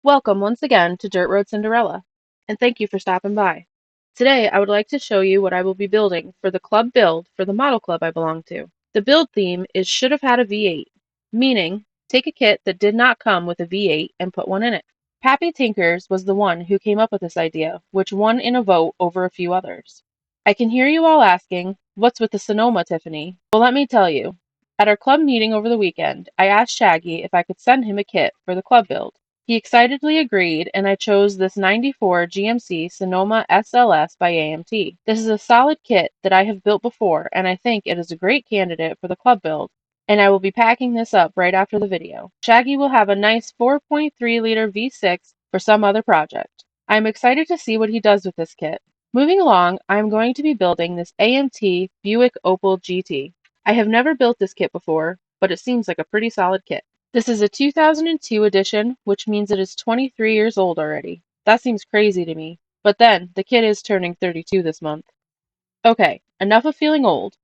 Welcome once again to Dirt Road Cinderella, and thank you for stopping by. Today I would like to show you what I will be building for the club build for the model club I belong to. The build theme is should have had a V8, meaning take a kit that did not come with a V8 and put one in it. Pappy Tinkers was the one who came up with this idea, which won in a vote over a few others. I can hear you all asking, what's with the Sonoma, Tiffany? Well, let me tell you. At our club meeting over the weekend, I asked Shaggy if I could send him a kit for the club build. He excitedly agreed, and I chose this '94 GMC Sonoma SLS by AMT. This is a solid kit that I have built before, and I think it is a great candidate for the club build, and I will be packing this up right after the video. Shaggy will have a nice 4.3-liter V6 for some other project. I am excited to see what he does with this kit. Moving along, I am going to be building this AMT Buick Opel GT. I have never built this kit before, but it seems like a pretty solid kit. This is a 2002 edition, which means it is 23 years old already. That seems crazy to me, but then the kid is turning 32 this month. Okay, enough of feeling old.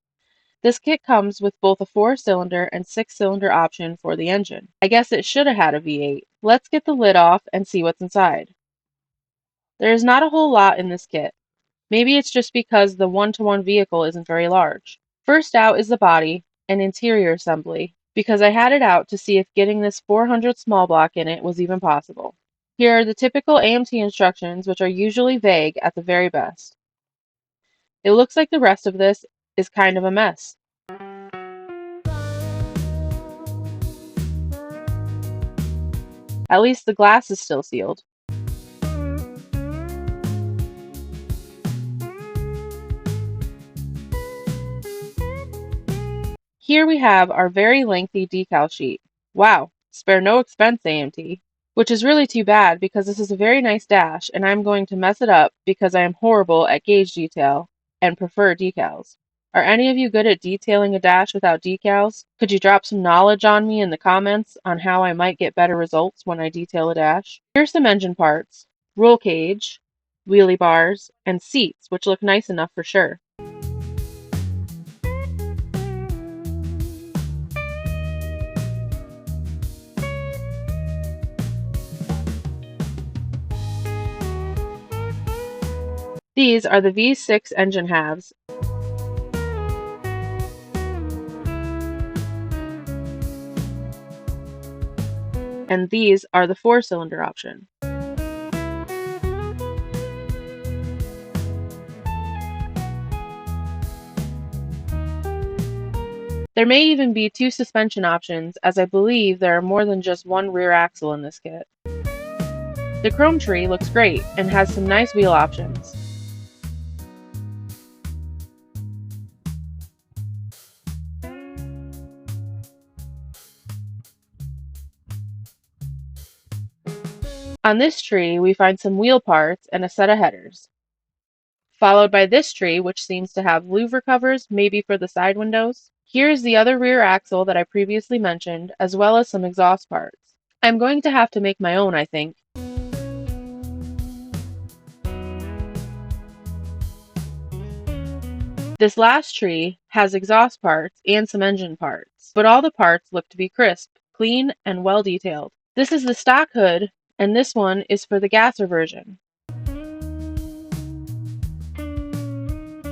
This kit comes with both a 4-cylinder and 6-cylinder option for the engine. I guess it should have had a V8. Let's get the lid off and see what's inside. There is not a whole lot in this kit. Maybe it's just because the one-to-one vehicle isn't very large. First out is the body and interior assembly, because I had it out to see if getting this 400 small block in it was even possible. Here are the typical AMT instructions, which are usually vague at the very best. It looks like the rest of this is kind of a mess. At least the glass is still sealed. Here we have our very lengthy decal sheet. Wow, spare no expense, AMT. Which is really too bad because this is a very nice dash and I'm going to mess it up because I am horrible at gauge detail and prefer decals. Are any of you good at detailing a dash without decals? Could you drop some knowledge on me in the comments on how I might get better results when I detail a dash? Here's some engine parts, roll cage, wheelie bars, and seats, which look nice enough for sure. These are the V6 engine halves. And these are the 4-cylinder option. There may even be 2 suspension options, as I believe there are more than just one rear axle in this kit. The chrome tree looks great and has some nice wheel options. On this tree, we find some wheel parts and a set of headers. Followed by this tree, which seems to have louver covers, maybe for the side windows. Here is the other rear axle that I previously mentioned, as well as some exhaust parts. I'm going to have to make my own, I think. This last tree has exhaust parts and some engine parts, but all the parts look to be crisp, clean, and well detailed. This is the stock hood, and this one is for the gasser version.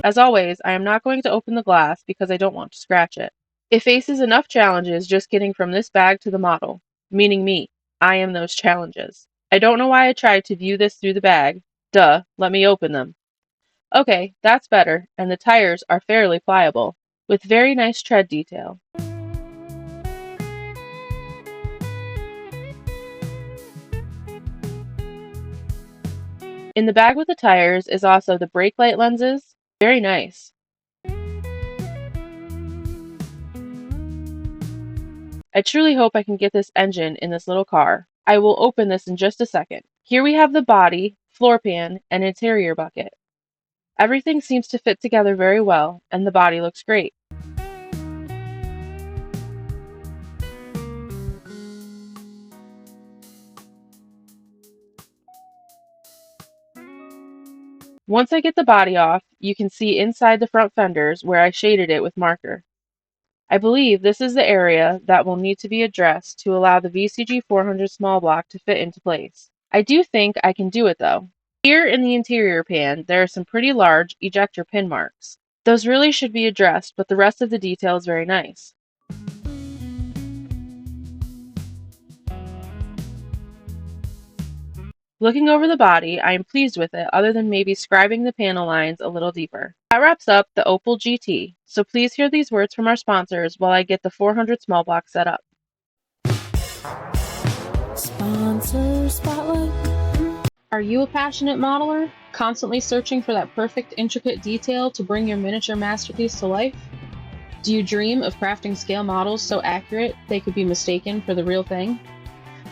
As always, I am not going to open the glass because I don't want to scratch it. It faces enough challenges just getting from this bag to the model, meaning me. I am those challenges. I don't know why I tried to view this through the bag. Duh, let me open them. Okay, that's better, and the tires are fairly pliable, with very nice tread detail. In the bag with the tires is also the brake light lenses. Very nice. I truly hope I can get this engine in this little car. I will open this in just a second. Here we have the body, floor pan, and interior bucket. Everything seems to fit together very well, and the body looks great. Once I get the body off, you can see inside the front fenders where I shaded it with marker. I believe this is the area that will need to be addressed to allow the VCG 400 small block to fit into place. I do think I can do it though. Here in the interior pan, there are some pretty large ejector pin marks. Those really should be addressed, but the rest of the detail is very nice. Looking over the body, I am pleased with it other than maybe scribing the panel lines a little deeper. That wraps up the Opel GT, so please hear these words from our sponsors while I get the 400 small block set up. Sponsor Spotlight. Are you a passionate modeler, constantly searching for that perfect intricate detail to bring your miniature masterpiece to life? Do you dream of crafting scale models so accurate they could be mistaken for the real thing?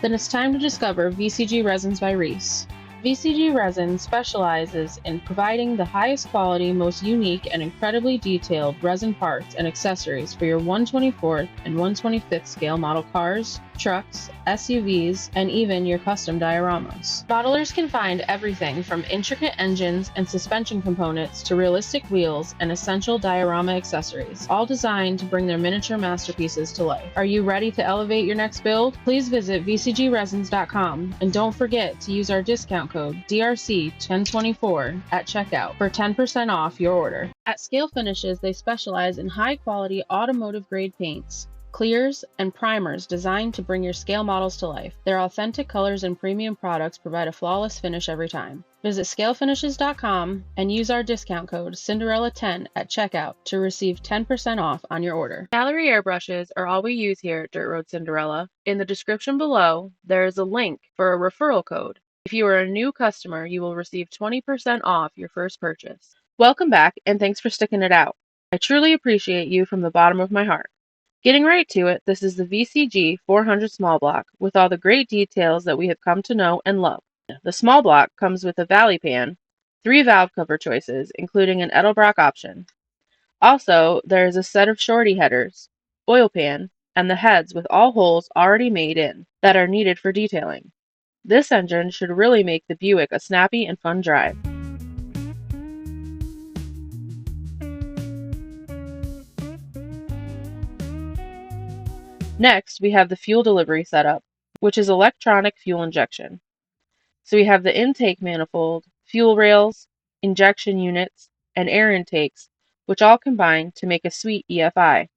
Then it's time to discover VCG Resins by Reese. VCG Resins specializes in providing the highest quality, most unique, and incredibly detailed resin parts and accessories for your 1/24th and 1/25th scale model cars, trucks, SUVs, and even your custom dioramas. Modelers can find everything from intricate engines and suspension components to realistic wheels and essential diorama accessories, all designed to bring their miniature masterpieces to life. Are you ready to elevate your next build? Please visit vcgresins.com and don't forget to use our discount code DRC1024 at checkout for 10% off your order. At Scale Finishes, they specialize in high-quality automotive-grade paints, clears, and primers designed to bring your scale models to life. Their authentic colors and premium products provide a flawless finish every time. Visit scalefinishes.com and use our discount code Cinderella10 at checkout to receive 10% off on your order. Gallery airbrushes are all we use here at Dirt Road Cinderella. In the description below, there is a link for a referral code. If you are a new customer, you will receive 20% off your first purchase. Welcome back, and thanks for sticking it out. I truly appreciate you from the bottom of my heart. Getting right to it, this is the VCG 400 small block with all the great details that we have come to know and love. The small block comes with a valley pan, 3 valve cover choices, including an Edelbrock option. Also, there is a set of shorty headers, oil pan, and the heads with all holes already made in that are needed for detailing. This engine should really make the Buick a snappy and fun drive. Next, we have the fuel delivery setup, which is electronic fuel injection. So we have the intake manifold, fuel rails, injection units, and air intakes, which all combine to make a sweet EFI.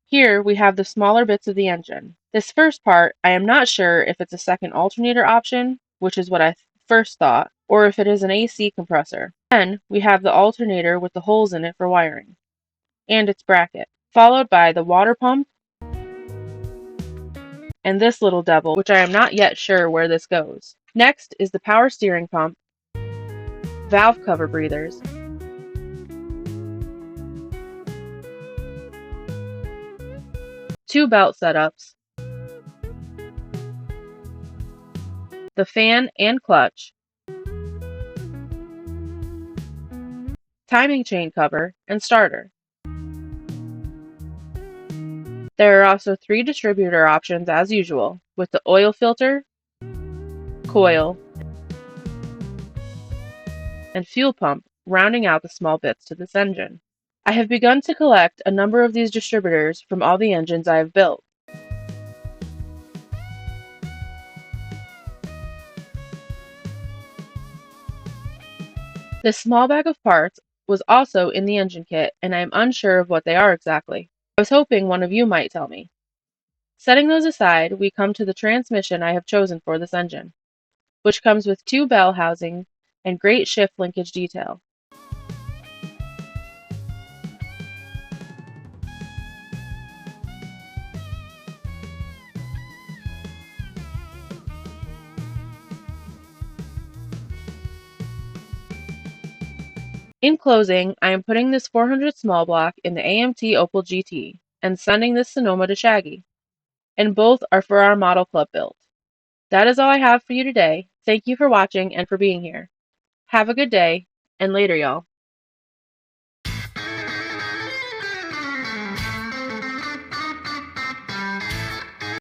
Here we have the smaller bits of the engine. This first part, I am not sure if it's a second alternator option, which is what I first thought, or if it is an AC compressor. Then we have the alternator with the holes in it for wiring, and its bracket, followed by the water pump, and this little devil, which I am not yet sure where this goes. Next is the power steering pump, valve cover breathers, two belt setups, the fan and clutch, timing chain cover, and starter. There are also 3 distributor options as usual, with the oil filter, coil, and fuel pump rounding out the small bits to this engine. I have begun to collect a number of these distributors from all the engines I have built. This small bag of parts was also in the engine kit, and I am unsure of what they are exactly. I was hoping one of you might tell me. Setting those aside, we come to the transmission I have chosen for this engine, which comes with 2 bell housings and great shift linkage detail. In closing, I am putting this 400 small block in the AMT Opel GT and sending this Sonoma to Shaggy, and both are for our model club build. That is all I have for you today. Thank you for watching and for being here. Have a good day, and later, y'all.